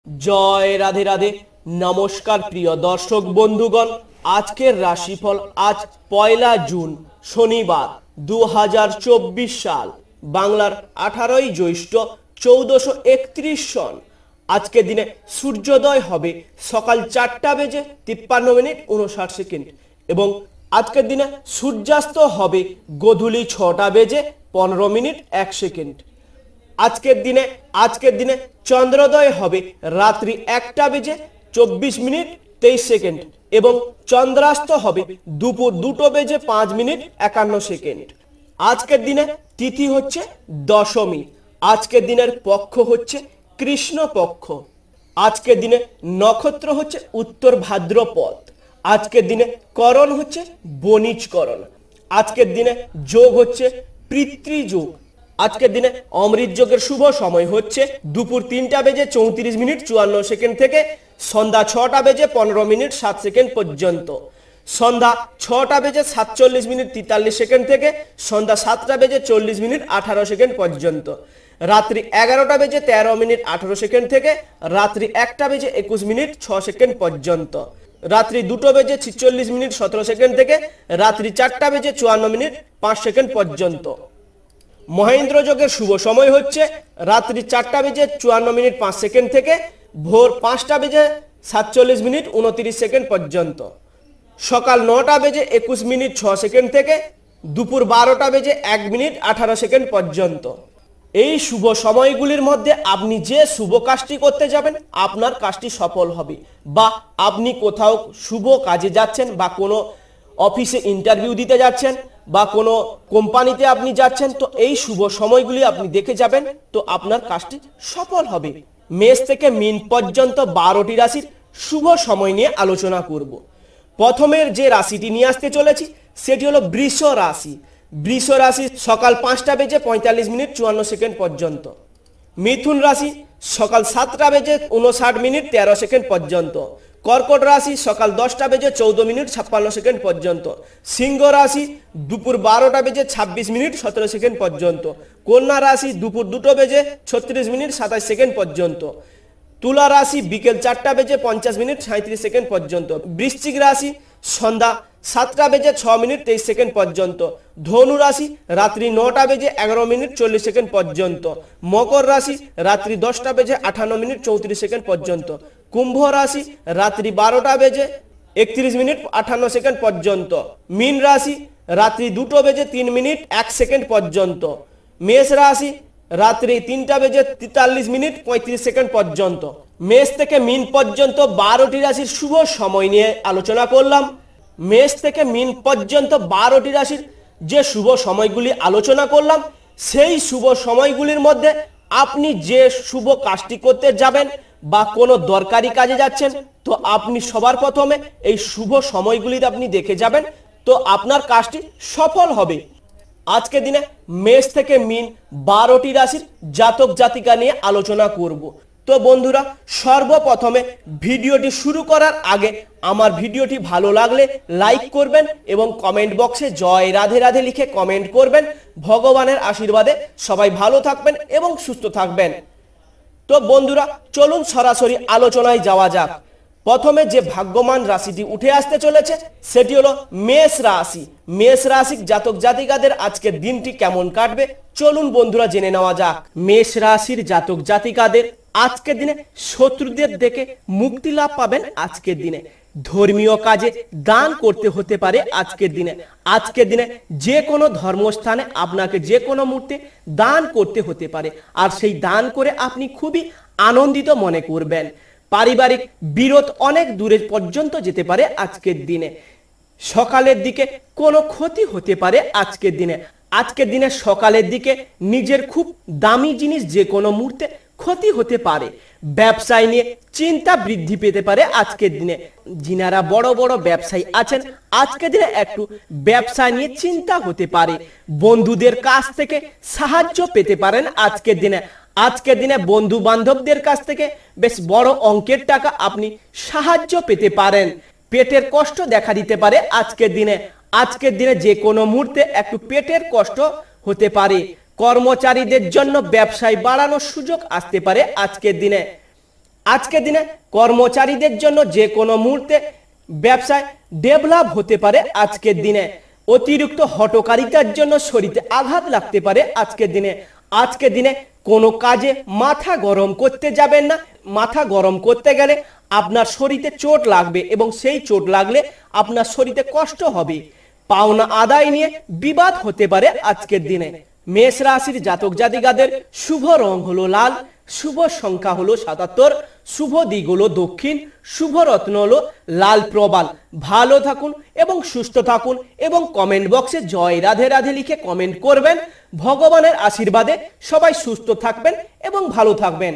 जय राधे राधे नमस्कार प्रिय दर्शक बंधुगण आजकेर राशिफल आज पयला जून शनिवार 2024 साल बांगलार 18 ज्यैष्ठ 1431 सन आज के दिने सूर्योदय होबे सकाल 4टा बेजे 53 मिनिट 59 सेकेंड एवं आज के दिने सूर्यास्त होबे गोधूली 6टा बेजे 15 मिनिट 1 सेकेंड आज के दिने चंद्रोदय होबे रात्रि 1टा बेजे 24 मिनिट 23 सेकेंड एवं चंद्रास्त होबे दुपुर 2টো बेजे 5 मिनिट 51 सेकेंड आज के दिने तिथि होच्छे दशमी आज के दिनेर पक्ष होच्छे कृष्ण पक्ष आज के दिने नक्षत्र होच्छे उत्तर भाद्रपद आज के दिने करण होच्छे बणिज करण आज के दिने जोग होच्छे पितृयोग आज के दिने अमृत योगेर शुभ समय होच्छे दुपुर 3टा बेजे 34 मिनिट 54 सेकेंड थेके सन्ध्या 6टा बेजे 15 मिनिट 7 सेकेंड पर्यन्त सन्ध्या 6टा बेजे 47 मिनिट 43 सेकेंड थेके सन्ध्या 7टा बेजे 40 मिनिट 18 सेकेंड पर्यन्त रात्रि 11टा बेजे 13 मिनिट 18 सेकेंड थेके रात्रि 1टा बेजे 21 मिनिट 6 सेकेंड पर्यन्त रात्रि 2টো बेजे 46 मिनिट 17 सेकेंड थेके रात्रि 4टा बेजे 54 मिनिट 5 सेकेंड पर्यन्त महेंद्र योगेर शुभ समय होच्छे रात्रि 4टा बेजे 54 मिनिट 5 सेकेंड थेके भोर 5टा बेजे 47 मिनिट 29 सेकेंड पर्यन्त सकाल 9टा बेजे 21 मिनिट 6 सेकेंड थेके दुपुर 12टा बेजे 1 मिनिट 18 सेकेंड पर्यन्त এই শুভ সময়গুলির মধ্যে আপনি যে শুভ কাজটি করতে যাবেন আপনার কাজটি সফল হবে বা আপনি কোথাও শুভ কাজে যাচ্ছেন বা কোনো অফিসে ইন্টারভিউ দিতে যাচ্ছেন বা কোনো কোম্পানিতে আপনি যাচ্ছেন তো এই শুভ সময়গুলি আপনি দেখে যাবেন তো আপনার কাজটি সফল হবে মেষ থেকে মীন পর্যন্ত 12টি রাশির শুভ সময় নিয়ে আলোচনা করব প্রথমের যে রাশিটি নিয়ে আসতে চলেছি সেটি হলো বৃষ রাশি বৃষ রাশি সকাল 5টা বেজে 45 মিনিট 54 সেকেন্ড পর্যন্ত মিথুন রাশি সকাল 7টা বেজে 59 মিনিট 13 সেকেন্ড পর্যন্ত কর্কট রাশি সকাল 10টা বেজে 14 মিনিট 56 সেকেন্ড পর্যন্ত সিংহ রাশি দুপুর 12টা বেজে 26 মিনিট 17 সেকেন্ড পর্যন্ত কন্যা রাশি দুপুর 2টো বেজে 36 মিনিট 27 সেকেন্ড পর্যন্ত তুলা রাশি বিকেল 4টা বেজে 50 মিনিট 37 সেকেন্ড পর্যন্ত বৃশ্চিক রাশি সন্ধ্যা 7টা বেজে 6 মিনিট 23 সেকেন্ড পর্যন্ত ধনু রাশি রাত্রি 9টা বেজে 11 মিনিট 40 সেকেন্ড পর্যন্ত মকর রাশি রাত্রি 10টা বেজে 58 মিনিট 34 সেকেন্ড পর্যন্ত কুম্ভ রাশি রাত্রি 12টা বেজে 31 মিনিট 58 সেকেন্ড পর্যন্ত মীন রাশি রাত্রি 2টো বেজে 3 মিনিট 1 সেকেন্ড পর্যন্ত মেষ রাশি রাত্রি 3টা বেজে 43 মিনিট 35 সেকেন্ড পর্যন্ত মেষ থেকে মীন পর্যন্ত 12টি রাশির শুভ সময় নিয়ে আলোচনা করলাম মেষ থেকে মীন পর্যন্ত 12টি রাশির যে শুভ সময়গুলি আলোচনা করলাম সেই শুভ সময়গুলির মধ্যে আপনি যে শুভ কাজটি করতে যাবেন বা কোনো দরকারি কাজে যাচ্ছেন তো আপনি সবার প্রথমে এই শুভ সময়গুলিতে আপনি দেখে যাবেন তো আপনার কাজটি সফল হবে আজকে দিনে মেষ থেকে মীন 12টি রাশির জাতক জাতিকা নিয়ে আলোচনা করব তো বন্ধুরা সর্বপ্রথমে ভিডিওটি শুরু করার আগে আমার ভিডিওটি ভালো লাগলে লাইক করবেন এবং কমেন্ট বক্সে জয় রাধে রাধে লিখে কমেন্ট করবেন ভগবানের আশীর্বাদে সবাই ভালো থাকবেন এবং সুস্থ থাকবেন তো বন্ধুরা চলুন সরাসরি আলোচনায় যাওয়া যাক প্রথমে যে ভাগ্যবান রাশিটি উঠে আসতে চলেছে সেটি হলো মেষ রাশি মেষ রাশির জাতক জাতিকাদের আজকের দিনটি কেমন কাটবে চলুন বন্ধুরা জেনে নেওয়া যাক মেষ রাশির জাতক জাতিকাদের আজকের দিনে শত্রুদের থেকে মুক্তি লাভ পাবেন আজকের দিনে ধর্মীয় কাজে দান করতে হতে পারে আজকের দিনে যে কোনো ধর্মস্থানে আপনাকে যে কোনো মুহূর্তে দান করতে হতে পারে আর সেই দান করে আপনি খুবই আনন্দিত মনে করবেন পারিবারিক বিরোধ অনেক দূরে পর্যন্ত যেতে পারে আজকের দিনে সকালের দিকে কোনো ক্ষতি হতে পারে আজকের দিনে সকালের দিকে নিজের খুব দামি জিনিস যে কোনো মুহূর্তে ক্ষতি হতে পারে ব্যবসায় নিয়ে চিন্তা বৃদ্ধি পেতে পারে আজকের দিনে যিনারা বড় বড় ব্যবসায়ী আছেন আজকের দিনে একটু ব্যবসা নিয়ে চিন্তা হতে পারে বন্ধুদের কাছ থেকে সাহায্য পেতে পারেন আজকের দিনে বন্ধু বান্ধবদের কাছ থেকে বেশ বড় অঙ্কের টাকা আপনি সাহায্য পেতে পারেন পেটের কষ্ট দেখা দিতে পারে আজকের দিনে যে কোনো মুহূর্তে একটু পেটের কষ্ট হতে পারে কর্মচারীদের জন্য ব্যবসায় বাড়ানোর সুযোগ আসতে পারে আজকের দিনে আজকের দিনে কর্মচারীদের জন্য যে কোনো মুহূর্তে ব্যবসায় ডেভেলপ হতে পারে। আজকের দিনে অতিরিক্ত হঠকারিতার জন্য শরীরে আঘাত লাগতে পারে। আজকের দিনে কোনো কাজে মাথা গরম করতে যাবেন না। মাথা গরম করতে গেলে আপনার শরীরে চোট লাগবে এবং সেই চোট লাগলে আপনার শরীরে কষ্ট হবে। পাওনা আদায় নিয়ে বিবাদ হতে পারে আজকের দিনে। মেষ রাশির জাতক জাতিকাদের শুভ রং হলো লাল, শুভ সংখ্যা হলো 77, শুভ দিক হলো দক্ষিণ, শুভ রত্ন হলো লাল প্রবাল। ভালো থাকুন এবং সুস্থ থাকুন এবং কমেন্ট বক্সে জয় রাধে রাধে লিখে কমেন্ট করবেন। ভগবানের আশীর্বাদে সবাই সুস্থ থাকবেন এবং ভালো থাকবেন।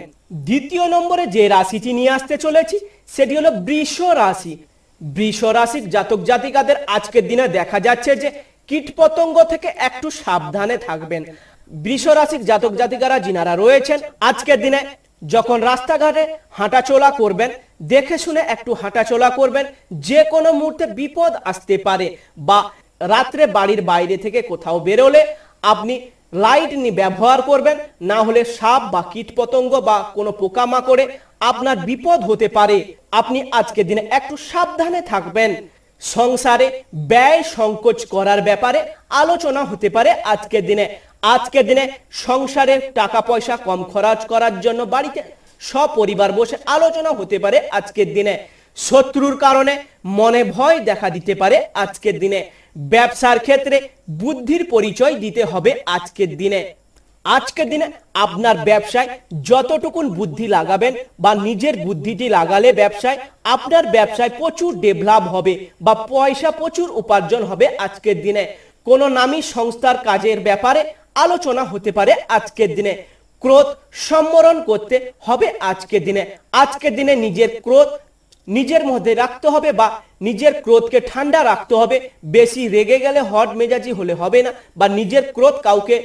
দ্বিতীয় নম্বরে যে রাশিটি নিয়ে আসতে চলেছি সেটি হলো বৃষ রাশি। বৃষ রাশির জাতক জাতিকাদের আজকের দিনে দেখা যাচ্ছে যে কীটপতঙ্গ থেকে একটু সাবধানে থাকবেন। বৃষ রাশির জাতক জাতিকারা যিনারা রয়েছেন আজকের দিনে যখন রাস্তাঘাটে হাঁটাচলা করবেন দেখে শুনে একটু হাঁটাচলা করবেন। যে কোনো মুহূর্তে বিপদ আসতে পারে বা রাত্রে বাড়ির বাইরে থেকে কোথাও বেরোলে আপনি লাইট ব্যবহার করবেন, না হলে সাপ বা কীটপতঙ্গ বা কোনো পোকামাকড়ে আপনার বিপদ হতে পারে। আপনি আজকের দিনে একটু সাবধানে থাকবেন। সংসারে ব্যয় সংকোচ করার ব্যাপারে আলোচনা হতে পারে আজকের দিনে সংসারের টাকা পয়সা কম খরচ করার জন্য বাড়িতে সপরিবার বসে আলোচনা হতে পারে। আজকের দিনে শত্রুর কারণে মনে ভয় দেখা দিতে পারে। আজকের দিনে ব্যবসার ক্ষেত্রে বুদ্ধির পরিচয় দিতে হবে। আজকের দিনে আপনার ব্যবসায় যতটুকুন বুদ্ধি লাগাবেন বা নিজের বুদ্ধিটি লাগালে আপনার ব্যবসায় প্রচুর ডেভেলপ হবে বা পয়সা প্রচুর উপার্জন হবে। আজকের দিনে কোনো নামী সংস্থার কাজের ব্যাপারে আলোচনা হতে পারে। আজকের দিনে ক্রোধ সম্বরণ করতে হবে। আজকের দিনে নিজের ক্রোধ নিজের মধ্যে রাখতে হবে বা নিজের ক্রোধকে ঠান্ডা রাখতে হবে। বেশি রেগে গেলে হট মেজাজি হলে হবে না বা নিজের ক্রোধ কাউকে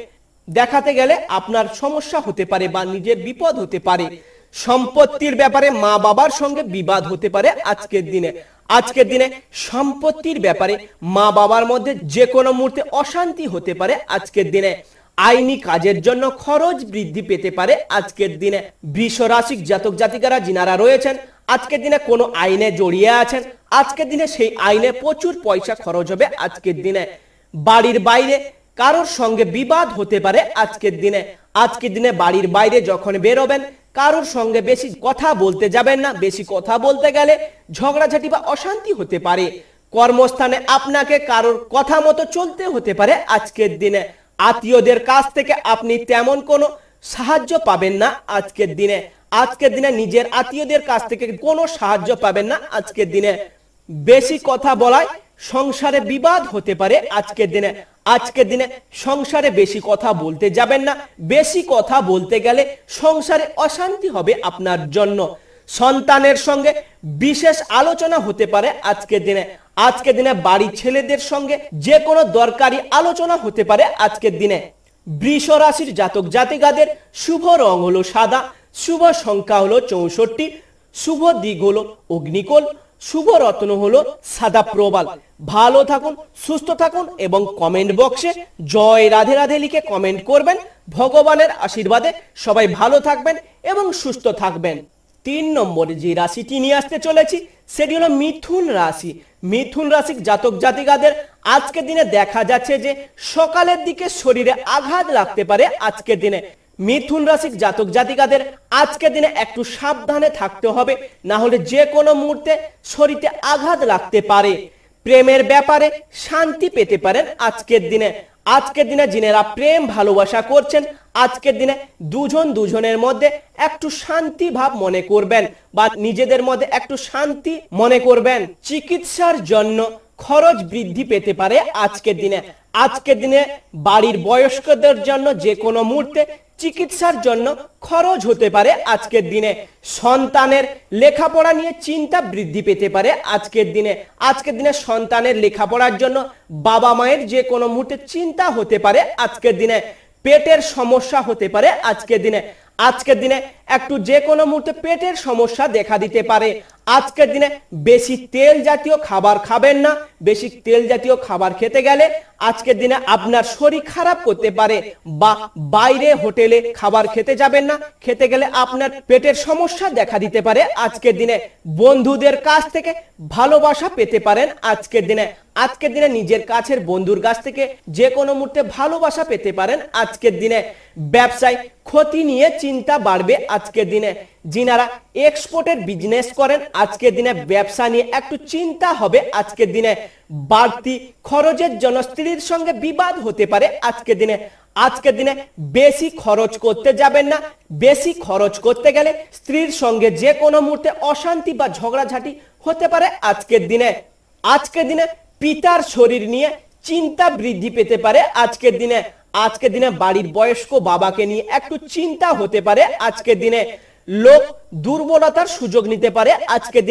দেখাতে গেলে আপনার সমস্যা হতে পারে বা নিজের বিপদ হতে পারে। সম্পত্তির ব্যাপারে মা বাবার সঙ্গে বিবাদ হতে পারে। আজকের দিনে সম্পত্তির ব্যাপারে মা বাবার মধ্যে যে কোনো মুহূর্তে অশান্তি হতে পারে। আজকের দিনে আইনি কাজের জন্য খরচ বৃদ্ধি পেতে পারে। আজকের দিনে বৃষ রাশির জাতক জাতিকারা যিনারা রয়েছেন আজকের দিনে কোনো আইনে জড়িয়ে আছেন, আজকের দিনে সেই আইনে প্রচুর পয়সা খরচ হবে। আজকের বাড়ির বাইরে কারোর সঙ্গে বিবাদ হতে পারে। আজকের দিনে বাড়ির বাইরে যখন বেরোবেন কারোর সঙ্গে বেশি কথা বলতে যাবেন না। বেশি কথা বলতে গেলে ঝগড়াঝাটি বা অশান্তি হতে পারে। কর্মস্থানে আপনাকে কারোর কথা মতো চলতে হতে পারে। আজকের দিনে আত্মীয়দের কাছ থেকে আপনি তেমন কোনো সাহায্য পাবেন না। আজকের দিনে নিজের আত্মীয়দের কাছ থেকে কোনো সাহায্য পাবেন না। আজকের দিনে বেশি কথা বলায় সংসারে বিবাদ হতে পারে। আজকের দিনে সংসারে বেশি কথা বলতে যাবেন না। বেশি কথা বলতে গেলে সংসারে অশান্তি হবে আপনার জন্য। সন্তানের সঙ্গে বিশেষ আলোচনা হতে পারে। আজকের দিনে বাড়ির ছেলেদের সঙ্গে যে কোনো দরকারি আলোচনা হতে পারে। আজকের দিনে বৃষ রাশির জাতক জাতিকাদের শুভ রং হলো সাদা, শুভ সংখ্যা হলো 64, শুভ দিক হলো অগ্নিকোণ, শুভ রত্ন হলো সাদা প্রবাল। ভালো থাকুন, সুস্থ থাকুন এবং কমেন্ট বক্সে জয় রাধে রাধে লিখে কমেন্ট করবেন। ভগবানের আশীর্বাদে সবাই ভালো থাকবেন এবং সুস্থ থাকবেন। 3 নম্বরে যে রাশিটি নিয়ে আসতে চলেছি সেটি হলো মিথুন রাশি। মিথুন রাশির জাতক জাতিকাদের আজকের দিনে দেখা যাচ্ছে যে সকালের দিকে শরীরে আঘাত লাগতে পারে। আজকের দিনে মিথুন রাশির জাতক জাতিকাদের আজকের দিনে একটু সাবধানে থাকতে হবে, না হলে যে কোনো মুহূর্তে শরীরে আঘাত লাগতে পারে। প্রেমের ব্যাপারে শান্তি পেতে পারেন। আজকের দিনে যিনারা প্রেম ভালোবাসা করছেন আজকের দিনে দুজনের মধ্যে একটু শান্তি ভাব মনে করবেন বা নিজেদের মধ্যে একটু শান্তি মনে করবেন। চিকিৎসার জন্য খরচ বৃদ্ধি পেতে পারে। আজকের দিনে বাড়ির বয়স্কদের জন্য যে কোনো মুহূর্তে চিকিৎসার জন্য খরচ হতে পারে। আজকের সন্তানের লেখাপড়া নিয়ে চিন্তা বৃদ্ধি পেতে পারে। আজকের দিনে সন্তানের লেখাপড়ার জন্য বাবা মায়ের যে কোনো মুহূর্তে চিন্তা হতে পারে। আজকের দিনে পেটের সমস্যা হতে পারে। আজকের দিনে একটু যে কোনো মুহূর্তে পেটের সমস্যা দেখা দিতে পারে। আজকের দিনে বেশি তেল জাতীয় খাবার খাবেন না। বেশি তেল জাতীয় খাবার খেতে গেলে আজকের দিনে আপনার শরীর খারাপ করতে পারে, বা বাইরে হোটেলে খাবার খেতে যাবেন না, খেতে গেলে আপনার পেটের সমস্যা দেখা দিতে পারে। আজকের দিনে বন্ধুদের কাছ থেকে ভালোবাসা পেতে পারেন। আজকের দিনে নিজের কাছের বন্ধুর কাছ থেকে যে কোনো মুহূর্তে ভালোবাসা পেতে পারেন। আজকের দিনে ব্যবসায় ক্ষতি নিয়ে চিন্তা বাড়বে। আজকের দিনে যিনারা এক্সপোর্টের বিজনেস করেন, আজকের দিনে ব্যবসা নিয়ে একটু চিন্তা হবে। আজকের দিনে বাড়তি খরচের জন্য স্ত্রীর সঙ্গে বিবাদ হতে পারে। আজকের দিনে বেশি খরচ করতে যাবেন না। বেশি খরচ করতে গেলে স্ত্রীর সঙ্গে যে কোনো মুহূর্তে অশান্তি বা ঝগড়াঝাটি হতে পারে। আজকের দিনে পিতার শরীর নিয়ে চিন্তা বৃদ্ধি পেতে পারে। আজকের দিনে বাড়ির বয়স্ক বাবাকে নিয়ে একটু চিন্তা হতে পারে। আজকের দিনে লোক দুর্বলতার সুযোগ নিতে পারে। আজকের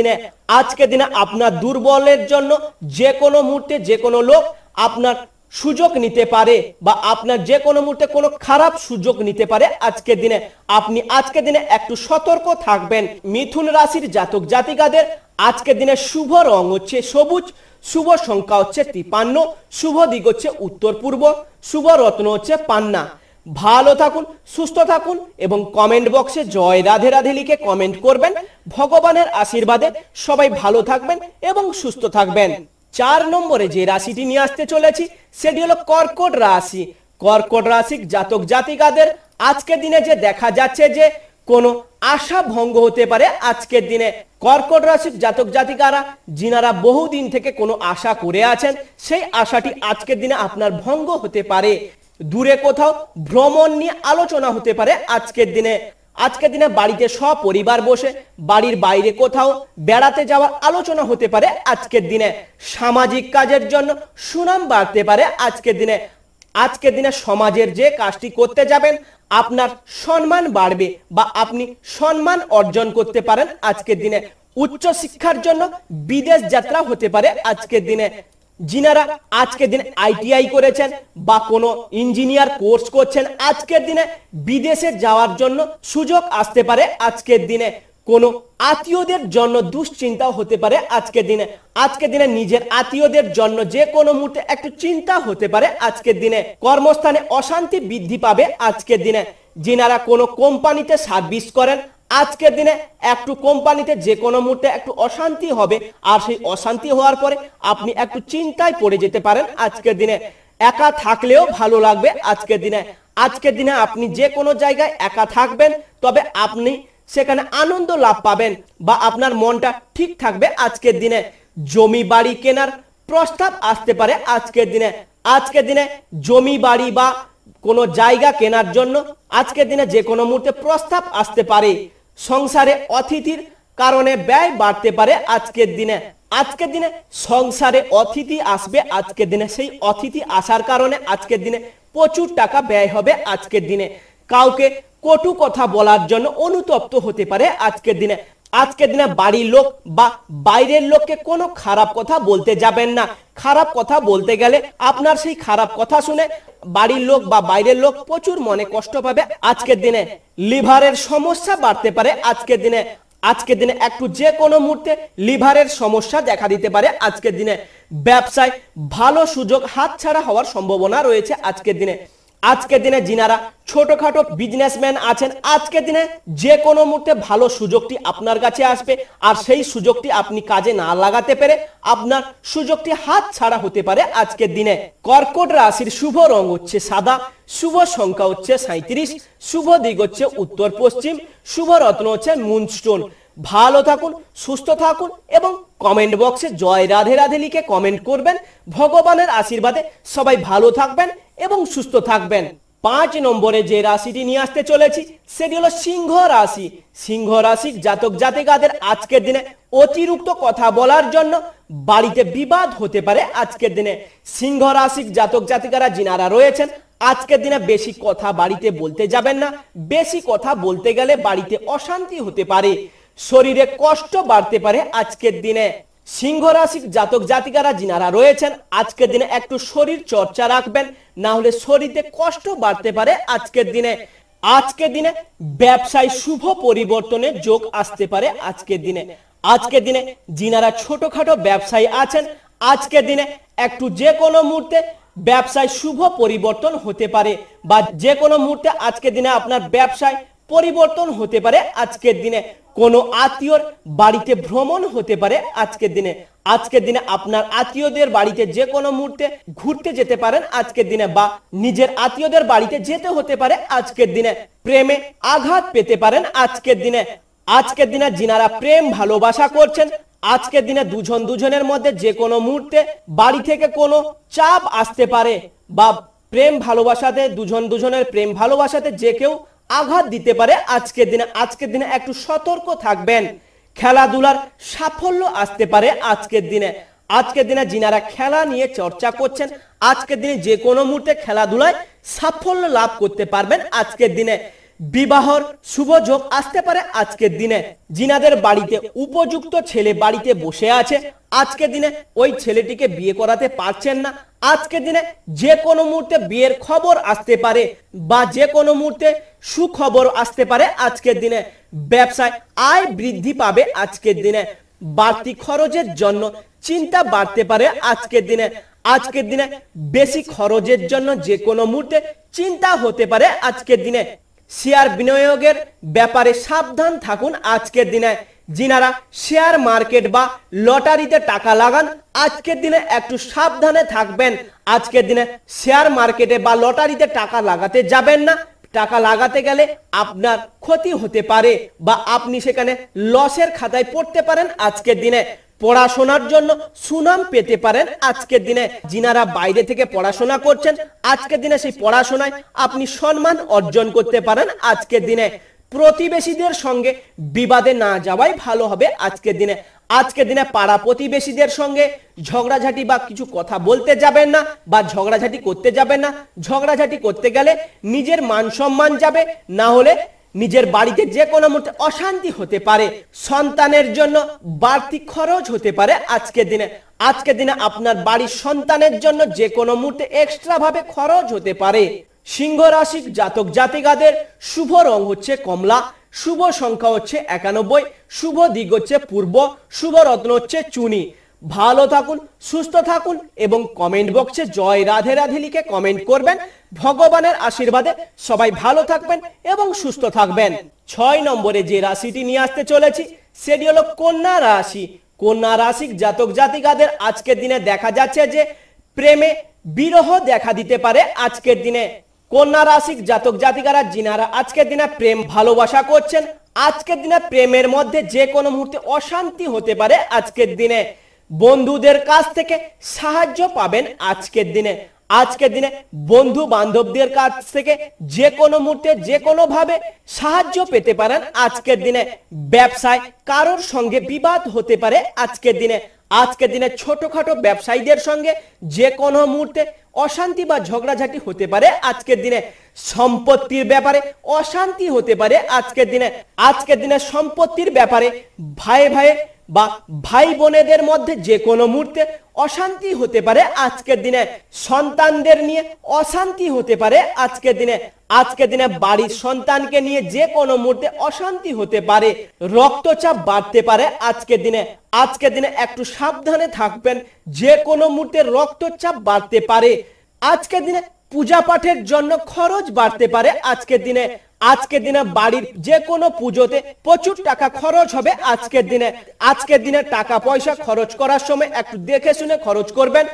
দিনে আপনার দুর্বলের জন্য যে কোনো মুহূর্তে যে কোনো লোক আপনার সুযোগ নিতে পারে, বা আপনার যে কোনো মুহূর্তে কোনো খারাপ সুযোগ নিতে পারে। আজকের দিনে একটু সতর্ক থাকবেন। মিথুন রাশির জাতক জাতিকাদের আজকের দিনে শুভ রং হচ্ছে সবুজ, শুভ সংখ্যা হচ্ছে 53, শুভ দিক হচ্ছে উত্তর পূর্ব, শুভ রত্ন হচ্ছে পান্না। ভালো থাকুন, সুস্থ থাকুন এবং কমেন্ট বক্সে জয় রাধে রাধে লিখে কমেন্ট করবেন। ভগবানের আশীর্বাদে সবাই ভালো থাকবেন এবং সুস্থ থাকবেন। 4 নম্বরে যে রাশিটি নিয়ে আসতে চলেছি সেটি হলো কর্কট রাশি। কর্কট রাশির জাতক জাতিকাদের আজকের দিনে যে দেখা যাচ্ছে যে কোনো আশা ভঙ্গ হতে পারে। আজকের দিনে কর্কট রাশির জাতক জাতিকারা যিনারা বহুদিন থেকে কোনো আশা করে আছেন, সেই আশাটি আজকের দিনে আপনার ভঙ্গ হতে পারে। দূরে কোথাও ভ্রমণ নিয়ে আলোচনা হতে পারে। আজকের দিনে বাড়িতে সপরিবার বসে বাড়ির বাইরে কোথাও বেড়াতে যাওয়ার আলোচনা হতে পারে। আজকের দিনে সামাজিক কাজের জন্য সুনাম বাড়তে পারে। আজকের দিনে সমাজের যে কাজটি করতে যাবেন আপনার সম্মান বাড়বে, বা আপনি সম্মান অর্জন করতে পারেন। আজকের দিনে উচ্চ শিক্ষার জন্য বিদেশ যাত্রা হতে পারে। যিনারা আজকের দিনে আইটিআই করেছেন বা কোনো ইঞ্জিনিয়ার কোর্স করছেন, আজকের দিনে বিদেশে যাওয়ার জন্য সুযোগ আসতে পারে। আজকের দিনে কোনো আত্মীয়দের জন্য দুশ্চিন্তা হতে পারে। আজকের দিনে নিজের আত্মীয়দের জন্য যে কোনো মুহূর্তে একটু চিন্তা হতে পারে। আজকের দিনে কর্মস্থানে অশান্তি বৃদ্ধি পাবে। আজকের দিনে যিনারা কোনো কোম্পানিতে সার্ভিস করেন, আজকের দিনে একটু কোম্পানিতে যে কোনো মুহূর্তে একটু অশান্তি হবে, আর সেই অশান্তি হওয়ার পরে আপনি একটু চিন্তায় পড়ে যেতে পারেন। আজকের দিনে একা থাকলেও ভালো লাগবে। আজকের দিনে আপনি যে কোনো জায়গায় একা থাকবেন, তবে আপনি সেখানে আনন্দ লাভ পাবেন, বা আপনার মনটা ঠিক থাকবে। আজকের দিনে জমি বাড়ি কেনার প্রস্তাব আসতে পারে। আজকের দিনে জমি বাড়ি বা কোনো জায়গা কেনার জন্য আজকের দিনে যে কোনো মুহূর্তে প্রস্তাব আসতে পারে। সংসারে অতিথির কারণে ব্যয় বাড়তে পারে। আজকের দিনে সংসারে অতিথি আসবে। আজকের দিনে সেই অতিথি আসার কারণে আজকের দিনে প্রচুর টাকা ব্যয় হবে। আজকের দিনে কাউকে কটু কথা বলার জন্য অনুতপ্ত হতে পারে। আজকের দিনে বাড়ির লোক বা বাইরের লোককে কোনো খারাপ কথা বলতে যাবেন না। খারাপ কথা বলতে গেলে আপনার সেই খারাপ কথা শুনে বাড়ির লোক বা বাইরের লোক প্রচুর মনে কষ্ট পাবে। আজকের দিনে লিভারের সমস্যা বাড়তে পারে। আজকের দিনে একটু যে কোনো মুহূর্তে লিভারের সমস্যা দেখা দিতে পারে। আজকের দিনে ব্যবসায় ভালো সুযোগ হাতছাড়া হওয়ার সম্ভাবনা রয়েছে। আজকের দিনে যিনারা ছোটখাটো বিজনেসম্যান আছেন, আজকের দিনে যে কোনো মুহূর্তে ভালো সুযোগটি আপনার কাছে আসবে, আর সেই সুযোগটি আপনি কাজে না লাগাতে পেরে আপনার সুযোগটি হাত ছাড়া হতে পারে। আজকের দিনে কর্কট রাশির শুভ রং হচ্ছে সাদা, শুভ সংখ্যা হচ্ছে 37, শুভ দিক হচ্ছে উত্তর পশ্চিম, শুভ রত্ন হচ্ছে মুনস্টোন। ভালো থাকুন, সুস্থ থাকুন এবং কমেন্ট বক্সে জয় রাধে রাধে লিখে কমেন্ট করবেন। ভগবানের আশীর্বাদে সবাই ভালো থাকবেন এবং সুস্থ থাকবেন। 5 নম্বরে যে রাশিটি নিয়ে আসতে চলেছি সেটি হলো সিংহ রাশি। সিংহ রাশির জাতক জাতিকাদের আজকের দিনে অতিরিক্ত কথা বলার জন্য বাড়িতে বিবাদ হতে পারে। আজকের দিনে সিংহ রাশির জাতক জাতিকারা যিনারা রয়েছেন, আজকের দিনে বেশি কথা বাড়িতে বলতে যাবেন না। বেশি কথা বলতে গেলে বাড়িতে অশান্তি হতে পারে, শরীরে কষ্ট বাড়তে পারে। আজকের দিনে সিংহ রাশির জাতক জাতিকারা যিনারা রয়েছেন, আজকের দিনে একটু শরীর চর্চা রাখবেন, না হলে শরীরে কষ্ট বাড়তে পারে। আজকের দিনে ব্যবসায় শুভ পরিবর্তনের যোগ আসতে পারে। আজকের দিনে যিনারা ছোটখাটো ব্যবসায়ী আছেন, আজকের দিনে একটু যে কোনো মুহূর্তে ব্যবসায় শুভ পরিবর্তন হতে পারে, বা যে কোনো মুহূর্তে আজকের দিনে আপনার ব্যবসায় পরিবর্তন হতে পারে। আজকের দিনে কোনো আত্মীয়র বাড়িতে ভ্রমণ হতে পারে। আজকের দিনে আপনার আত্মীয়দের বাড়িতে যে কোনো মুহূর্তে ঘুরতে যেতে পারেন আজকের দিনে, বা নিজের আত্মীয়দের বাড়িতে যেতে হতে পারে। আজকের দিনে প্রেমে আঘাত পেতে পারেন। আজকের দিনে যিনারা প্রেম ভালোবাসা করছেন, আজকের দিনে দুজনের মধ্যে যে কোনো মুহূর্তে বাড়ি থেকে কোনো চাপ আসতে পারে, বা প্রেম ভালোবাসাতে দুজনের প্রেম ভালোবাসাতে যে কেউ আঘাত দিতে পারে। আজকের দিনে একটু সতর্ক থাকবেন। খেলাধুলার সাফল্য আসতে পারে আজকের দিনে যিনারা খেলা নিয়ে চর্চা করছেন, আজকের দিনে যে কোনো মুহূর্তে খেলাধুলায় সাফল্য লাভ করতে পারবেন। আজকের দিনে বিবাহর শুভ যোগ আসতে পারে। আজকের দিনে যিনাদের বাড়িতে উপযুক্ত ছেলে বাড়িতে বসে আছে, আজকের দিনে ওই ছেলেটিকে বিয়ে করাতে পারছেন না, আজকের দিনে যে কোনো মুহূর্তে বিয়ের খবর আসতে পারে, বা যে কোনো মুহূর্তে সুখবর আসতে পারে। আজকের দিনে ব্যবসায় আয় বৃদ্ধি পাবে। আজকের দিনে বাড়তি খরচের জন্য চিন্তা বাড়তে পারে। আজকের দিনে বেশি খরচের জন্য যে কোনো মুহূর্তে চিন্তা হতে পারে। আজকের দিনে শেয়ার বিনিয়োগের ব্যাপারে সাবধান থাকুন। আজকের দিনে যিনারা শেয়ার মার্কেট বা লটারিতে টাকা লাগান, আজকের দিনে একটু সাবধানে থাকবেন। আজকের দিনে শেয়ার মার্কেটে বা লটারিতে টাকা লাগাতে যাবেন না। টাকা লাগাতে গেলে আপনার ক্ষতি হতে পারে, বা আপনি সেখানে লসের খাতায় পড়তে পারেন। আজকের দিনে পড়াশোনার জন্য সুনাম পেতে পারেন। আজকের দিনে যিনারা বাইরে থেকে পড়াশোনা করছেন, আজকের দিনে সেই পড়াশোনায় আপনি সম্মান অর্জন করতে পারেন। আজকের দিনে প্রতিবেশীদের সঙ্গে বিবাদে না যাওয়াই ভালো হবে। আজকের দিনে পাড়া প্রতিবেশীদের সঙ্গে ঝগড়াঝাটি বা কিছু কথা বলতে যাবেন না, বা ঝগড়াঝাটি করতে যাবেন না। ঝগড়াঝাটি করতে গেলে নিজের মান সম্মান যাবে, না হলে নিজের বাড়িতে যে কোনো মুহূর্তে অশান্তি হতে পারে। সন্তানের জন্য বাড়তি খরচ হতে পারে। আজকের দিনে আপনার বাড়ির সন্তানের জন্য যে কোনো মুহূর্তে এক্সট্রা ভাবে খরচ হতে পারে। সিংহ রাশি জাতক জাতিকাদের শুভ রং হচ্ছে কমলা, শুভ সংখ্যা হচ্ছে 91, শুভ দিক হচ্ছে পূর্ব, শুভ রত্ন হচ্ছে চুনি। ভালো থাকুন, সুস্থ থাকুন, এবং কমেন্ট বক্সে জয় রাধে রাধে লিখে কমেন্ট করবেন। ভগবানের আশীর্বাদে সবাই ভালো থাকবেন এবং সুস্থ থাকবেন। 6 নম্বরে যে রাশিটি নিয়ে আসতে চলেছি সেটি হলো কন্যা রাশি। কন্যা রাশির জাতক জাতিকাদের আজকের দিনে দেখা যাচ্ছে যে প্রেমে বিরহ দেখা দিতে পারে। আজকের দিনে কন্যা রাশির জাতক জাতিকারা যিনারা আজকের দিনে প্রেম ভালোবাসা করছেন, আজকের দিনে প্রেমের মধ্যে যে কোনো মুহূর্তে অশান্তি হতে পারে। আজকের দিনে বন্ধুদের কাছ থেকে সাহায্য পাবেন। আজকের দিনে বন্ধু বান্ধবদের কাছ থেকে যে কোনো মুহূর্তে যে কোনো ভাবে সাহায্য পেতে পারেন। আজকের দিনে ব্যবসায় কারোর সঙ্গে বিবাদ হতে পারে। আজকের দিনে ছোটখাটো ব্যবসায়ীদের সঙ্গে যে কোনো মুহূর্তে অশান্তি বা ঝগড়াঝাটি হতে পারে। আজকের দিনে সম্পত্তির ব্যাপারে অশান্তি হতে পারে। আজকের দিনে সম্পত্তির ব্যাপারে ভাই বা ভাই বোনেদের মধ্যে যে কোনো মুহূর্তে অশান্তি হতে পারে। আজকের দিনে সন্তানদের নিয়ে অশান্তি হতে পারে। আজকের দিনে বাড়ির সন্তানকে নিয়ে যে কোনো মুহূর্তে অশান্তি হতে পারে, রক্তচাপ বাড়তে পারে। আজকের দিনে একটু সাবধানে থাকবেন, যে কোনো মুহূর্তে রক্তচাপ বাড়তে পারে। আজকের দিনে পূজা পাঠের জন্য খরচ বাড়তে পারে। আজকের দিনে বাড়ির যে কোনো পুজোতে প্রচুর টাকা খরচ হবে। আজকের দিনে টাকা পয়সা খরচ করার সময় একটু দেখে শুনে খরচ করবেন,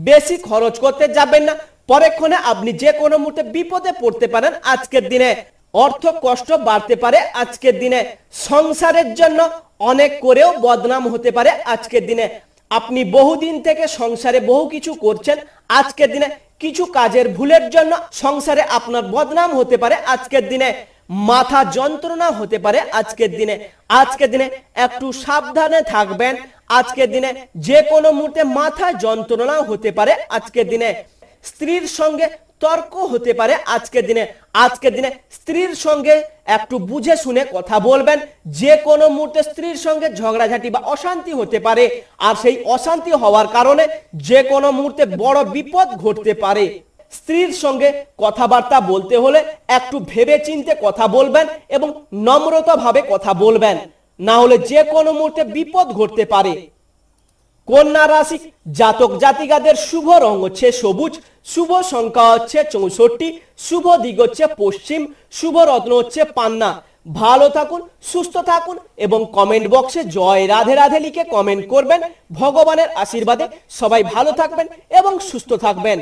বেশি খরচ করতে যাবেন না, পরেক্ষণে আপনি যে কোনো মুহূর্তে বিপদে পড়তে পারেন। আজকের দিনে অর্থ কষ্ট বাড়তে পারে। আজকের দিনে সংসারের জন্য অনেক করেও বদনাম হতে পারে। আজকের দিনে আপনি বহুদিন থেকে সংসারে বহু কিছু করছেন, আজকের দিনে কিছু কাজের ভুলের জন্য সংসারে আপনার বদনাম হতে পারে। আজকের দিনে মাথা যন্ত্রণা হতে পারে। আজকের দিনে একটু সাবধানে থাকবেন। আজকের দিনে যে কোনো মুহূর্তে মাথা যন্ত্রণা হতে পারে। আজকের দিনে স্ত্রীর সঙ্গে তর্ক হতে পারে। আজকের দিনে স্ত্রীর সঙ্গে একটু বুঝে শুনে কথা বলবেন। যে কোনো মুহূর্তে স্ত্রীর সঙ্গে ঝগড়াঝাটি বা অশান্তি হতে পারে, আর সেই অশান্তি হওয়ার কারণে যে কোনো মুহূর্তে বড় বিপদ ঘটতে পারে। স্ত্রীর সঙ্গে কথাবার্তা বলতে হলে একটু ভেবে চিন্তে কথা বলবেন এবং নম্রতা ভাবে কথা বলবেন। না হলে যে কোনো মুহূর্তে বিপদ ঘটতে পারে। কন্যা রাশি জাতক জাতিকাদের শুভ রং হচ্ছে সবুজ, শুভ সংখ্যা হচ্ছে 64, শুভ দিক হচ্ছে পশ্চিম, শুভ রত্ন হচ্ছে পান্না। ভালো থাকুন, সুস্থ থাকুন এবং কমেন্ট বক্সে জয় রাধে রাধে লিখে কমেন্ট করবেন। ভগবানের আশীর্বাদে সবাই ভালো থাকবেন এবং সুস্থ থাকবেন।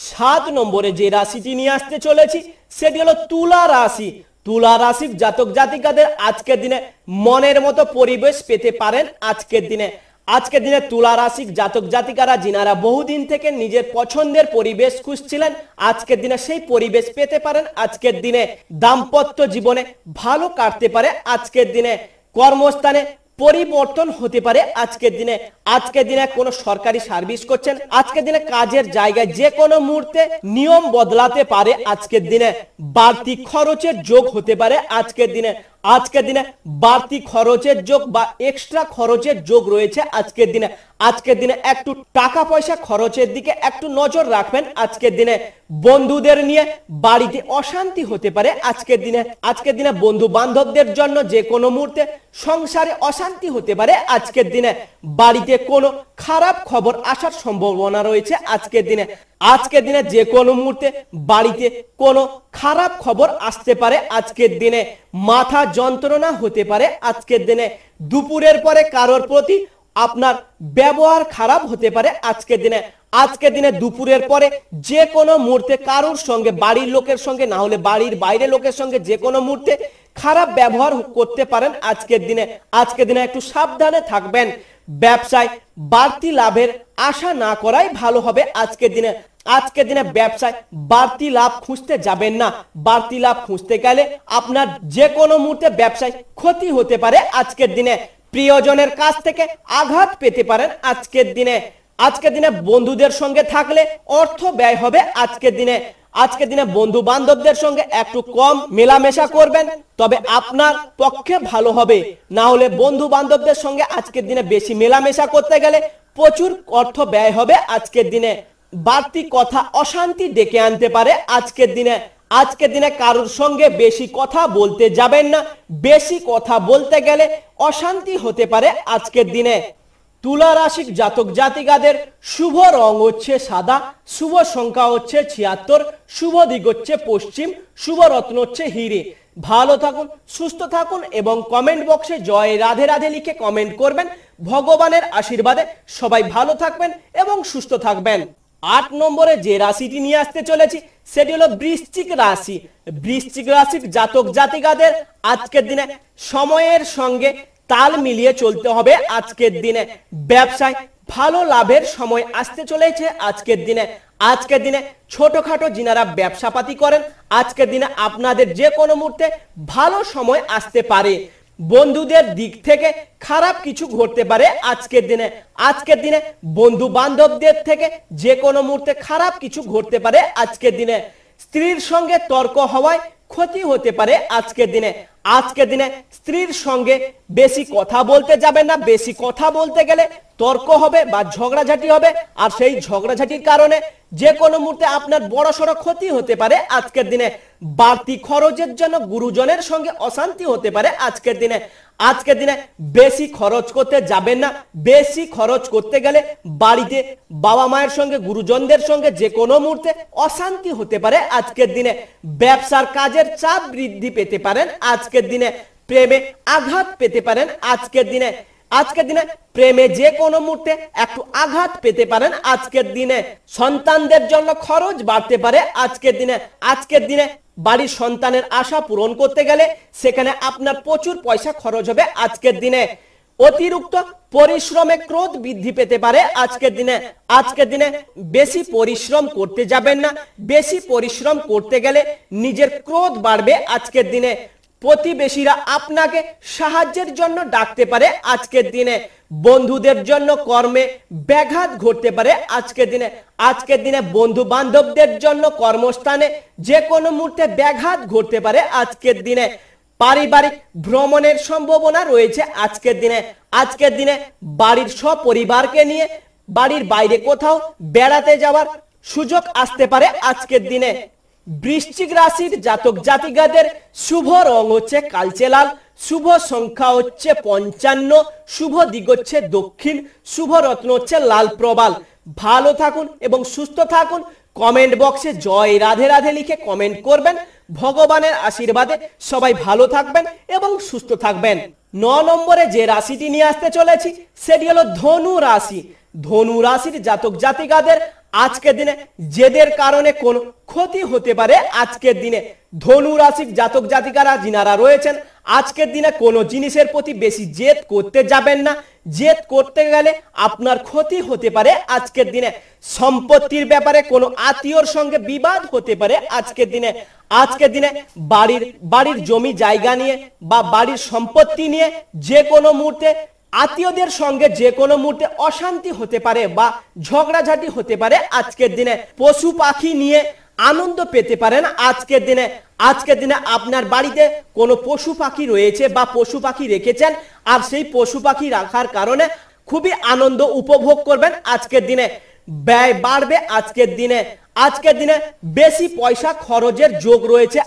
7 নম্বরে যে রাশিটি নিয়ে আসতে চলেছি সেটি হলো তুলা রাশি। তুলা রাশির জাতক জাতিকাদের আজকের দিনে মনের মতো পরিবেশ পেতে পারেন। আজকের দিনে তুলা রাশির জাতক জাতিকারা যিনারা বহুদিন থেকে নিজের পছন্দের পরিবেশ খুঁজছিলেন, আজকের দিনে সেই পরিবেশ পেতে পারেন। আজকের দিনে দাম্পত্য জীবনে ভালো কাটতে পারে। আজকের দিনে কর্মস্থানে পরিবর্তন হতে পারে। আজকের দিনে কোনো সরকারি সার্ভিস করছেন, আজকের দিনে কাজের জায়গায় যে কোনো মুহূর্তে নিয়ম বদলাতে পারে। আজকের দিনে বাড়তি খরচের যোগ হতে পারে। আজকের দিনে বাড়তি খরচের যোগ বা এক্সট্রা খরচের যোগ রয়েছে। আজকের দিনে একটু টাকা পয়সা খরচের দিকে একটু নজর রাখবেন। আজকের দিনে বন্ধুদের নিয়ে বাড়িতে অশান্তি হতে পারে। আজকের দিনে বন্ধু বান্ধবদের জন্য যে কোনো মুহূর্তে সংসারে অশান্তি হতে পারে। আজকের দিনে কোনো খারাপ খবর আসার সম্ভাবনা রয়েছে। আজকের দিনে যে কোনো মুহূর্তে বাড়িতে কোনো খারাপ খবর আসতে পারে। আজকের দিনে মাথা যন্ত্রণা হতে পারে। আজকের দিনে দুপুরের পরে কারোর প্রতি আপনার ব্যবহার খারাপ হতে পারে। আজকের দিনে দুপুরের পরে যে কোনো মুহূর্তে কারোর সঙ্গে, বাড়ির লোকের সঙ্গে না হলে বাড়ির বাইরে লোকের সঙ্গে যে কোনো মুহূর্তে খারাপ ব্যবহার করতে পারেন। আজকের দিনে একটু সাবধানে থাকবেন। ব্যবসায় বাড়তি লাভের আশা না করাই ভালো হবে। আজকের দিনে ব্যবসায় বাড়তি লাভ খুঁজতে যাবেন না। বাড়তি লাভ খুঁজতে গেলে আপনার যে কোনো মুহূর্তে ব্যবসায় ক্ষতি হতে পারে। আজকের দিনে প্রিয়জনের কাছ থেকে আঘাত পেতে পারেন। আজকের দিনে বন্ধুদের সঙ্গে থাকলে অর্থ ব্যয় হবে। আজকের দিনে বন্ধু বান্ধবদের সঙ্গে একটু কম মেলামেশা করবেন, তবে আপনার পক্ষে ভালো হবে। না হলে বন্ধু বান্ধবদের সঙ্গে আজকের দিনে বেশি মেলামেশা করতে গেলে প্রচুর অর্থ ব্যয় হবে। আজকের দিনে বাড়তি কথা অশান্তি ডেকে আনতে পারে। আজকের দিনে কারোর সঙ্গে বেশি কথা বলতে যাবেন না। বেশি কথা বলতে গেলে অশান্তি হতে পারে। আজকের দিনে তুলা রাশির জাতক জাতিকাদের শুভ রং হচ্ছে সাদা, শুভ সংখ্যা হচ্ছে 76, শুভ দিক হচ্ছে পশ্চিম, শুভ রত্ন হচ্ছে হিরে। ভালো থাকুন, সুস্থ থাকুন এবং কমেন্ট বক্সে জয় রাধে রাধে লিখে কমেন্ট করবেন। ভগবানের আশীর্বাদে সবাই ভালো থাকবেন এবং সুস্থ থাকবেন। 8 নম্বরে যে রাশিটি নিয়ে আসতে চলেছি সেটি হলো বৃশ্চিক রাশি। বৃশ্চিক রাশির জাতক জাতিকাদের আজকের দিনে সময়ের সঙ্গে তাল মিলিয়ে চলতে হবে। আজকের দিনে ব্যবসায় ভালো লাভের সময় আসতে চলেছে। আজকের দিনে ছোটখাটো যিনারা ব্যবসাপাতি করেন, আজকের দিনে আপনাদের যে কোনো মুহূর্তে ভালো সময় আসতে পারে। বন্ধুদের দিক থেকে খারাপ কিছু ঘটতে পারে। আজকের দিনে বন্ধু বান্ধবদের থেকে যে কোনো মুহূর্তে খারাপ কিছু ঘটতে পারে। আজকের দিনে স্ত্রীর সঙ্গে তর্ক হওয়ায় ক্ষতি হতে পারে। আজকের দিনে স্ত্রীর সঙ্গে বেশি কথা বলতে যাবেন না। বেশি কথা বলতে গেলে তর্ক হবে বা ঝগড়াঝাটি হবে, আর সেই ঝগড়াঝাটির কারণে যে কোনো মুহূর্তে আপনার বড়সড় ক্ষতি হতে পারে। আজকের দিনে বাড়তি খরচের জন্য গুরুজনের সঙ্গে অশান্তি হতে পারে। আজকের দিনে বেশি খরচ করতে যাবেন না। বেশি খরচ করতে গেলে বাড়িতে বাবা মায়ের সঙ্গে, গুরুজনদের সঙ্গে যে কোনো মুহূর্তে অশান্তি হতে পারে। আজকের দিনে ব্যবসার কাজের চাপ বৃদ্ধি পেতে পারেন। আজকের দিনে প্রেমে আঘাত পেতে পারেন। আজকের দিনে প্রেমে যে কোনো মুহূর্তে একটু আঘাত পেতে পারেন। আজকের দিনে সন্তানদের জন্য খরচ বাড়তে পারে। আজকের দিনে বাড়ির সন্তানের আশা পূরণ করতে গেলে সেখানে আপনার প্রচুর পয়সা খরচ হবে। আজকের দিনে অতিরিক্ত পরিশ্রমে ক্রোধ বৃদ্ধি পেতে পারে। আজকের দিনে বেশি পরিশ্রম করতে যাবেন না। বেশি পরিশ্রম করতে গেলে নিজের ক্রোধ বাড়বে। আজকের দিনে প্রতিবেশীরা আপনাকে সাহায্যের জন্য ডাকতে পারে। আজকের দিনে বন্ধুদের জন্য কর্মে ব্যাঘাত ঘটতে পারে। আজকের দিনে বন্ধু বান্ধবদের জন্য কর্মস্থানে যে কোনো মুহূর্তে ব্যাঘাত ঘটতে পারে। আজকের দিনে পারিবারিক ভ্রমণের সম্ভাবনা রয়েছে। আজকের দিনে বাড়ির সপরিবারকে নিয়ে বাড়ির বাইরে কোথাও বেড়াতে যাওয়ার সুযোগ আসতে পারে। আজকের দিনে বৃশ্চিক রাশির জাতক জাতিকাদের শুভ রং হচ্ছে কালচে লাল, শুভ সংখ্যা হচ্ছে 55, শুভ দিক হচ্ছে দক্ষিণ, শুভ রত্ন হচ্ছে লাল প্রবাল। ভালো থাকুন এবং সুস্থ থাকুন। কমেন্ট বক্সে জয় রাধে রাধে লিখে কমেন্ট করবেন। ভগবানের আশীর্বাদে সবাই ভালো থাকবেন এবং সুস্থ থাকবেন। 9 নম্বরে যে রাশিটি নিয়ে আসতে চলেছি সেটি হলো ধনু রাশি। ধনু রাশির জাতক জাতিকাদের আজকের দিনে জেদের কারণে কোনো ক্ষতি হতে পারে। আজকের দিনে ধনু রাশির জাতক জাতিকারা যিনারা রয়েছেন আজকের দিনে কোনো জিনিসের প্রতি বেশি জেদ করতে যাবেন না। জেদ করতে গেলে আপনার ক্ষতি হতে পারে। আজকের দিনে সম্পত্তির ব্যাপারে কোনো আত্মীয়র সঙ্গে বিবাদ হতে পারে। আজকের দিনে বাড়ির জমি জায়গা নিয়ে বা বাড়ির সম্পত্তি নিয়ে যে কোনো মুহূর্তে আত্মীয়দের সঙ্গে যে কোনো মুহূর্তে অশান্তি হতে পারে বা ঝগড়াঝাটি হতে পারে। আজকের দিনে পশু পাখি নিয়ে আনন্দ পেতে পারেন। আজকের দিনে আপনার বাড়িতে কোনো পশু পাখি রয়েছে বা পশু পাখি রেখেছেন, আর সেই পশু পাখি রাখার কারণে খুবই আনন্দ উপভোগ করবেন। আজকের দিনে ব্যয় বাড়বে। আজকের দিনে বেশি পয়সা খরচের যোগ রয়েছে।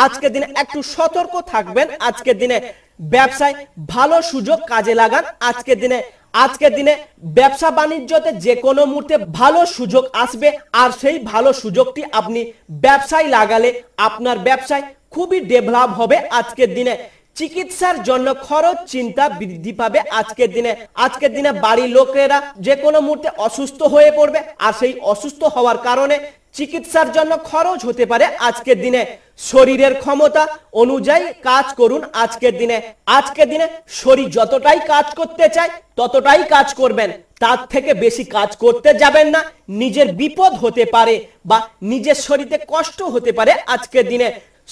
আজকের দিনে একটু সতর্ক থাকবেন। আজকের দিনে ব্যবসায় ভালো সুযোগ কাজে লাগান। আজকের দিনে ব্যবসা বাণিজ্যতে যে কোনো মুহূর্তে ভালো সুযোগ আসবে, আর সেই ভালো সুযোগটি আপনি ব্যবসায় লাগালে আপনার ব্যবসায় খুবই ডেভেলপ হবে। আজকের দিনে চিকিৎসার জন্য খরচ চিন্তা বৃদ্ধি পাবে। আজকের দিনে বাড়ির লোকেরা যে কোনো মুহূর্তে অসুস্থ হয়ে পড়বে, আর সেই অসুস্থ হওয়ার কারণে চিকিৎসার জন্য খরচ হতে পারে। আজকের দিনে শরীরের ক্ষমতা অনুযায়ী কাজ করুন। আজকের দিনে শরীর যতটাই কাজ করতে চায় ততটাই কাজ করবেন, তার থেকে বেশি কাজ করতে যাবেন না। নিজের বিপদ হতে পারে বা নিজের শরীরে কষ্ট হতে পারে। আজকের দিনে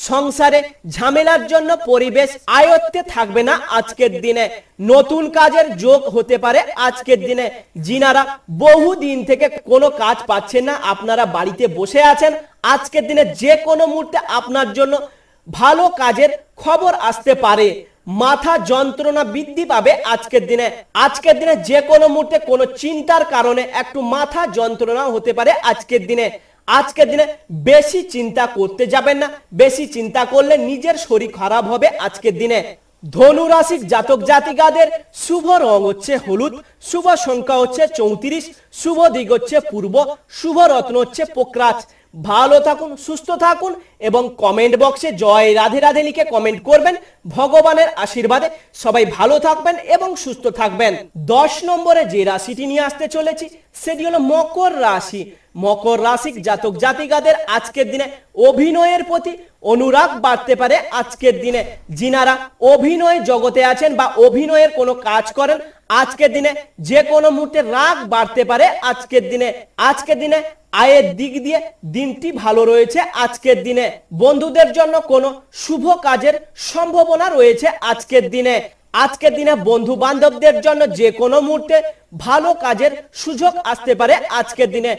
সংসারে ঝামেলার জন্য পরিবেশ আয়ত্তে থাকবে না। আজকের দিনে নতুন কাজের যোগ হতে পারে। আজকের দিনে যিনারা বহুদিন থেকে কোনো কাজ পাচ্ছেন না, আপনারা বাড়িতে বসে আছেন, আজকের দিনে যে কোনো মুহূর্তে আপনার জন্য ভালো কাজের খবর আসতে পারে। মাথা যন্ত্রণা বৃদ্ধি পাবে। আজকের দিনে যে কোনো মুহূর্তে কোনো চিন্তার কারণে একটু মাথা যন্ত্রণা হতে পারে। আজকের দিনে বেশি চিন্তা করতে যাবেন না। বেশি চিন্তা করলে নিজের শরীর খারাপ হবে। আজকের দিনে ধনু রাশির জাতক জাতিকাদের শুভ রং হচ্ছে হলুদ, শুভ সংখ্যা হচ্ছে 34, শুভ দিক হচ্ছে পূর্ব, শুভ রত্ন হচ্ছে পোকরাজ। ভালো থাকুন, সুস্থ থাকুন এবং কমেন্ট বক্সে জয় রাধে রাধে লিখে কমেন্ট করবেন। ভগবানের আশীর্বাদে সবাই ভালো থাকবেন এবং সুস্থ থাকবেন। 10 নম্বরে যে রাশিটি নিয়ে আসতে চলেছি সেটি হলো মকর রাশি। মকর রাশির জাতক জাতিকাদের আজকের দিনে অভিনয়ের প্রতি অনুরাগ বাড়তে পারে। আজকের দিনে যিনারা অভিনয় জগতে আছেন বা অভিনয়ের কোনো কাজ করেন, আজকের দিনে যে কোনো মুহূর্তে রাগ বাড়তে পারে। আজকের দিনে আয়ের দিক দিয়ে দিনটি ভালো রয়েছে। আজকের দিনে বন্ধুদের জন্য কোনো শুভ কাজের সম্ভাবনা রয়েছে। আজকের দিনে বন্ধু বান্ধবদের জন্য যে কোনো মুহূর্তে ভালো কাজের সুযোগ আসতে পারে। আজকের দিনে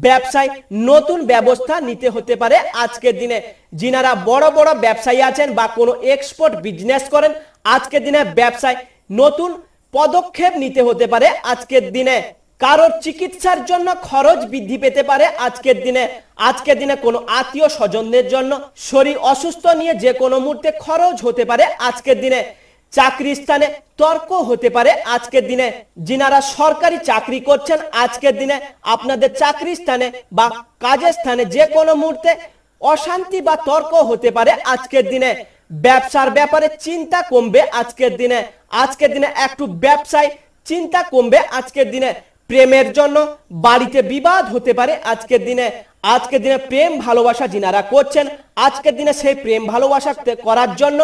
ব্যবসায় নতুন ব্যবস্থা নিতে হতে পারে। আজকের দিনে যিনারা বড় বড় ব্যবসায়ী আছেন বা কোনো এক্সপোর্ট বিজনেস করেন, আজকের দিনে ব্যবসায় নতুন পদক্ষেপ নিতে হতে পারে। আজকের দিনে কারোর চিকিৎসার জন্য খরচ বৃদ্ধি পেতে পারে। আজকের দিনে কোনো আত্মীয় স্বজনদের জন্য শরীর অসুস্থ নিয়ে যে কোনো মুহূর্তে খরচ হতে পারে। আজকের দিনে চাকরির স্থানে তর্ক হতে পারে। আজকের দিনে যিনারা সরকারি চাকরি করছেন, আজকের দিনে আপনাদের চাকরির স্থানে বা কাজের স্থানে যে কোনো মুহূর্তে অশান্তি বা তর্ক হতে পারে। আজকের দিনে ব্যবসার ব্যাপারে চিন্তা কমবে। আজকের দিনে একটু ব্যবসায় চিন্তা কমবে। আজকের দিনে প্রেমের জন্য বাড়িতে বিবাদ হতে পারে। আজকের দিনে প্রেম ভালোবাসা যিনারা করছেন, আজকের দিনে সেই প্রেম ভালোবাসা করার জন্য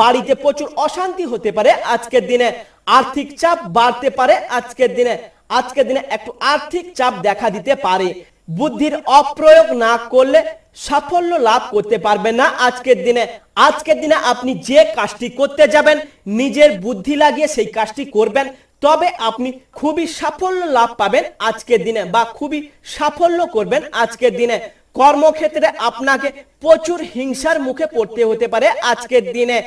বাড়িতে প্রচুর অশান্তি হতে পারে। আজকের দিনে আর্থিক চাপ বাড়তে পারে। আজকের দিনে একটু আর্থিক চাপ দেখা দিতে পারে। বুদ্ধির অপ্রয়োগ না করলে সাফল্য লাভ করতে পারবেন না। আজকের দিনে আপনি যে কাজটি করতে যাবেন নিজের বুদ্ধি লাগিয়ে সেই কাজটি করবেন, তবে আপনি খুবই সাফল্য লাভ পাবেন আজকের দিনে, বা খুবই সাফল্য করবেন। আজকের দিনে কর্মক্ষেত্রে আপনাকে প্রচুর হিংসার মুখে পড়তে হতে পারে আজকের দিনে।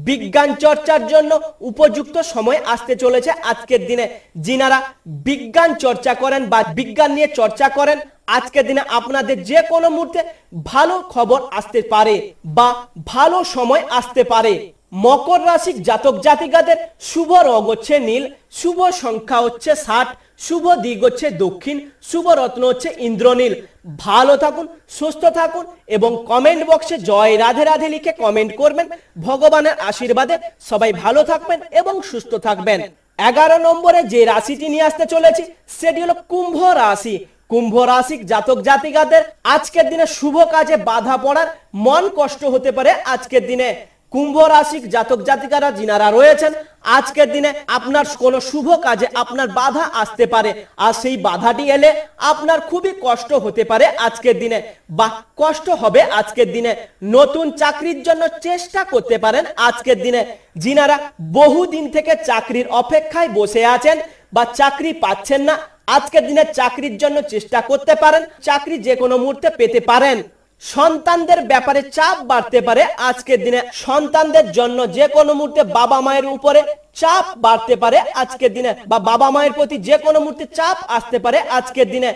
বিজ্ঞান চর্চার জন্য উপযুক্ত সময় আসতে চলেছে আজকের দিনে। যিনারা বিজ্ঞান চর্চা করেন বা বিজ্ঞান নিয়ে চর্চা করেন, আজকের দিনে আপনাদের যে কোনো মুহূর্তে ভালো খবর আসতে পারে বা ভালো সময় আসতে পারে। মকর রাশির জাতক জাতিকাদের শুভ রং হচ্ছে নীল, শুভ সংখ্যা হচ্ছে 60, শুভ দিক হচ্ছে দক্ষিণ, শুভ রত্ন হচ্ছে ইন্দ্রনীল। ভালো থাকুন, সুস্থ থাকুন এবং কমেন্ট বক্সে জয় রাধে রাধে লিখে কমেন্ট করবেন। ভগবানের আশীর্বাদে সবাই ভালো থাকবেন এবং সুস্থ থাকবেন। 11 নম্বরে যে রাশিটি নিয়ে আসতে চলেছি সেটি হলো কুম্ভ রাশি। কুম্ভ রাশির জাতক জাতিকাদের আজকের দিনে শুভ কাজে বাধা পড়ার, মন কষ্ট হতে পারে আজকের দিনে। কুম্ভ রাশির জাতক জাতিকারা যিনারা রয়েছেন, আজকের দিনে আপনার কোনো শুভ কাজে আপনার বাধা আসতে পারে, আর সেই বাধাটি এলে আপনার খুবই কষ্ট হতে পারে আজকের দিনে বা কষ্ট হবে আজকের দিনে। নতুন চাকরির জন্য চেষ্টা করতে পারেন আজকের দিনে। যিনারা বহুদিন থেকে চাকরির অপেক্ষায় বসে আছেন বা চাকরি পাচ্ছেন না, আজকের দিনে চাকরির জন্য চেষ্টা করতে পারেন, চাকরি যে কোনো মুহূর্তে পেতে পারেন। সন্তানদের ব্যাপারে চাপ বাড়তে পারে আজকের দিনে। সন্তানদের জন্য যে কোনো মুহূর্তে বাবা মায়ের উপরে চাপ বাড়তে পারে আজকের দিনে বা বাবা মায়ের প্রতি যে কোনো মুহূর্তে চাপ আসতে পারে আজকের দিনে।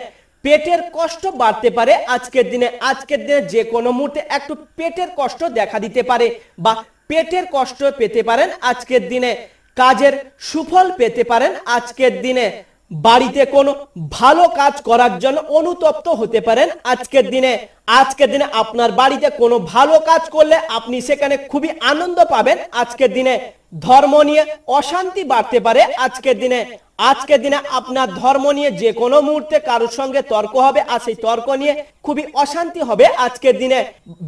পেটের কষ্ট বাড়তে পারে আজকের দিনে। আজকের দিনে যে কোনো মুহূর্তে একটু পেটের কষ্ট দেখা দিতে পারে বা পেটের কষ্ট পেতে পারেন আজকের দিনে। কাজের সুফল পেতে পারেন আজকের দিনে। বাড়িতে কোনো ভালো কাজ করার জন্য অনুতপ্ত হতে পারেন আজকের দিনে। আজকের দিনে আপনার বাড়িতে কোনো ভালো কাজ করলে আপনি সেখানে খুবই আনন্দ পাবেন আজকের দিনে। ধর্ম নিয়ে অশান্তি বাড়তে পারে আজকের দিনে। আজকের দিনে আপনার ধর্ম নিয়ে যে কোনো মুহূর্তে কারোর সঙ্গে তর্ক হবে, আর সেই তর্ক নিয়ে খুবই অশান্তি হবে আজকের দিনে।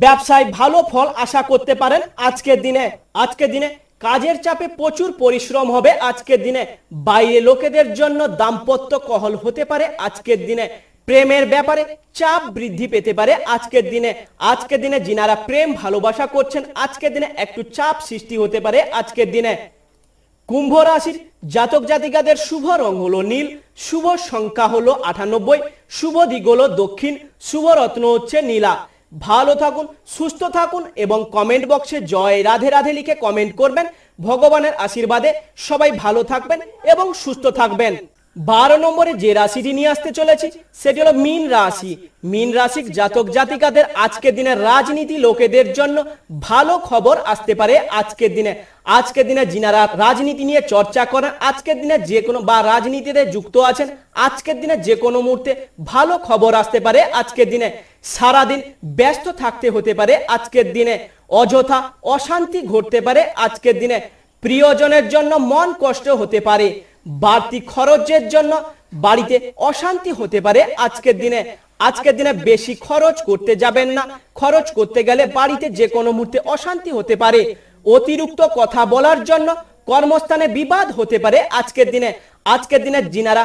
ব্যবসায় ভালো ফল আশা করতে পারেন আজকের দিনে। আজকের দিনে কাজের চাপে প্রচুর পরিশ্রম হবে আজকের দিনে। বাইরে লোকেদের জন্য দাম্পত্য কলহ হতে পারে আজকের দিনে। প্রেমের ব্যাপারে চাপ বৃদ্ধি পেতে পারে আজকের দিনে। আজকের দিনে যিনারা প্রেম ভালোবাসা করছেন, আজকের দিনে একটু চাপ সৃষ্টি হতে পারে আজকের দিনে। কুম্ভ রাশির জাতক জাতিকাদের শুভ রং হলো নীল, শুভ সংখ্যা হলো 98, শুভ দিক হলো দক্ষিণ, শুভ রত্ন হচ্ছে নীলা। ভালো থাকুন, সুস্থ থাকুন এবং কমেন্ট বক্সে জয় রাধে রাধে লিখে কমেন্ট করবেন। ভগবানের আশীর্বাদে সবাই ভালো থাকবেন এবং সুস্থ থাকবেন। 12 নম্বরে যে রাশিটি নিয়ে আসতে চলেছি সেটি হলো মীন রাশি। মীন রাশির জাতক জাতিকাদের আজকের দিনে রাজনীতি লোকেদের জন্য ভালো খবর আসতে পারে আজকের দিনে। আজকের দিনে যিনারা রাজনীতি নিয়ে চর্চা করেন, আজকের দিনে যে কোনো বা রাজনীতিতে যুক্ত আছেন, আজকের দিনে যে কোনো মুহূর্তে ভালো খবর আসতে পারে আজকের দিনে। সারাদিন ব্যস্ত থাকতে হতে পারে আজকের দিনে। অযথা অশান্তি ঘটতে পারে আজকের দিনে। প্রিয়জনের জন্য মন কষ্ট হতে পারে। বাড়তি খরচের জন্য বাড়িতে অশান্তি হতে পারে আজকের দিনে। আজকের দিনে বেশি খরচ করতে যাবেন না, খরচ করতে গেলে বাড়িতে যে কোনো মুহূর্তে অশান্তি হতে পারে। অতিরিক্ত কথা বলার জন্য কর্মস্থানে বিবাদ হতে পারে আজকের দিনে। আজকের দিনে যিনারা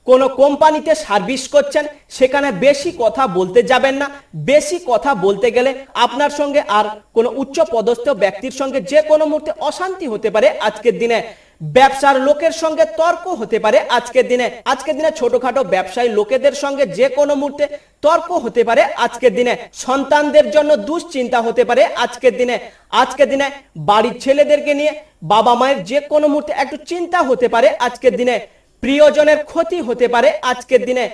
কোনো কোম্পানিতে সার্ভিস করছেন সেখানে বেশি কথা বলতে যাবেন না। বেশি কথা বলতে গেলে আপনার সঙ্গে আর কোনো উচ্চ পদস্থ ব্যক্তির সঙ্গে যে কোনো মুহূর্তে অশান্তি হতে পারে আজকের দিনে। ব্যবসার লোকের সঙ্গে তর্ক হতে পারে আজকের দিনে। আজকের দিনে ছোটখাটো ব্যবসায়ী লোকেদের সঙ্গে যে কোনো মুহূর্তে তর্ক হতে পারে আজকের দিনে। সন্তানদের জন্য দুশ্চিন্তা হতে পারে আজকের দিনে। আজকের দিনে বাড়ির ছেলেদেরকে নিয়ে বাবা মায়ের যে কোনো মুহূর্তে একটু চিন্তা হতে পারে আজকের দিনে। প্রিয়জনের ক্ষতি হতে পারে আজকের দিনে।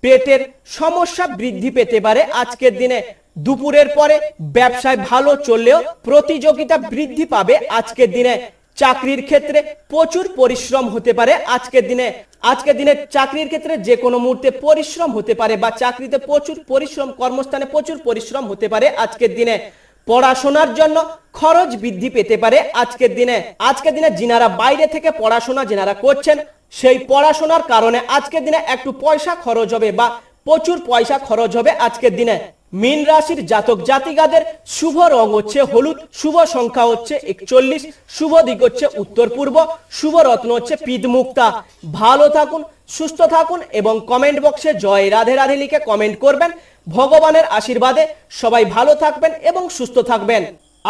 পেটের সমস্যা বৃদ্ধি পেতে পারে আজকের দিনে। দুপুরের পরে ব্যবসায় ভালো চললেও প্রতিযোগিতা বৃদ্ধি পাবে আজকের দিনে। চাকরির ক্ষেত্রে প্রচুর পরিশ্রম হতে পারে আজকের দিনে। আজকের দিনে চাকরির ক্ষেত্রে যে কোনো মুহূর্তে পরিশ্রম হতে পারে বা চাকরিতে প্রচুর পরিশ্রম, কর্মস্থানে প্রচুর পরিশ্রম হতে পারে আজকের দিনে। পড়াশোনার জন্য খরচ বৃদ্ধি পেতে পারে আজকের দিনে। আজকের দিনে যিনারা বাইরে থেকে পড়াশোনা যিনারা করছেন, সেই পড়াশোনার কারণে আজকের দিনে একটু পয়সা খরচ হবে বা প্রচুর পয়সা খরচ হবে আজকের দিনে। মীন রাশির জাতক জাতিকাদের শুভ রং হচ্ছে হলুদ, শুভ সংখ্যা হচ্ছে 41, শুভ দিক হচ্ছে উত্তর পূর্ব, শুভ রত্ন হচ্ছে পিতমুক্তা। ভালো থাকুন, সুস্থ থাকুন এবং কমেন্ট বক্সে জয় রাধে রাধে লিখে কমেন্ট করবেন। ভগবানের আশীর্বাদে সবাই ভালো থাকবেন এবং সুস্থ থাকবেন।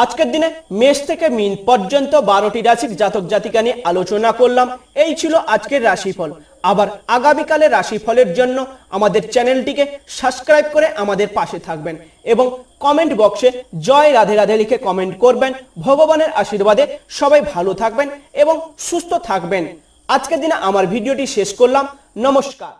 আজকের দিনে মেষ থেকে মীন পর্যন্ত 12টি রাশির জাতক জাতিকা নিয়ে আলোচনা করলাম। এই ছিল আজকের রাশিফল। আবার আগামীকালের রাশিফলের জন্য আমাদের চ্যানেলটিকে সাবস্ক্রাইব করে আমাদের পাশে থাকবেন এবং কমেন্ট বক্সে জয় রাধে রাধে লিখে কমেন্ট করবেন। ভগবানের আশীর্বাদে সবাই ভালো থাকবেন এবং সুস্থ থাকবেন। আজকের দিনে আমার ভিডিওটি শেষ করলাম। নমস্কার।